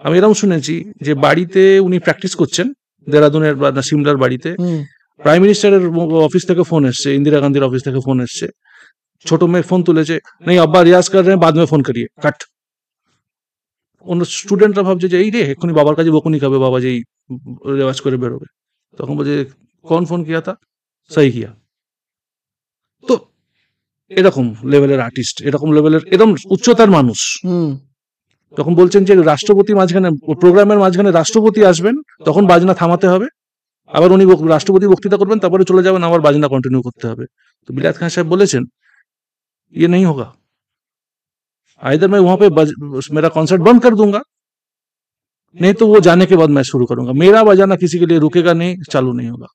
আমি এরকম শুনেছি যে বাড়িতে উনি প্র্যাকটিস করছেন দেরাদুনের বা সিমলার বাড়িতে, প্রাইম মিনিস্টারের অফিস থেকে ফোন এসছে, ইন্দিরা গান্ধীর অফিস থেকে ফোন এসছে, ছোট মেয়ে ফোন তুলেছে, নেই আব্বা রিয়াজ কর রে বাদ মে ফোন করিয়ে, কাট। অন্য স্টুডেন্টরা ভাবছে যে এই রে এক্ষুনি বাবার কাছে বকুনি খাবে, বাবা যেই রেওয়াজ করে বেরোবে। তখন বলছে কোন ফোন কিয়া থা, সহি কিয়া। তো এরকম লেভেলের আর্টিস্ট, এরকম লেভেলের এরকম উচ্চতার মানুষ। তখন বলছেন যে রাষ্ট্রপতি মাঝখানে প্রোগ্রামের মাঝখানে রাষ্ট্রপতি আসবেন, তখন বাজনা থামাতে হবে, আবার উনি রাষ্ট্রপতি বক্তৃতা করবেন, তারপরে চলে যাবেন, আবার বাজনা কন্টিনিউ করতে হবে। তো বিলাত খান সাহেব বলেছেন ये नहीं होगा, आइदर मैं वहां पे मेरा कॉन्सर्ट बंद कर दूंगा, नहीं तो वो जाने के बाद मैं शुरू करूंगा, मेरा बजाना किसी के लिए रुकेगा नहीं, चालू नहीं होगा।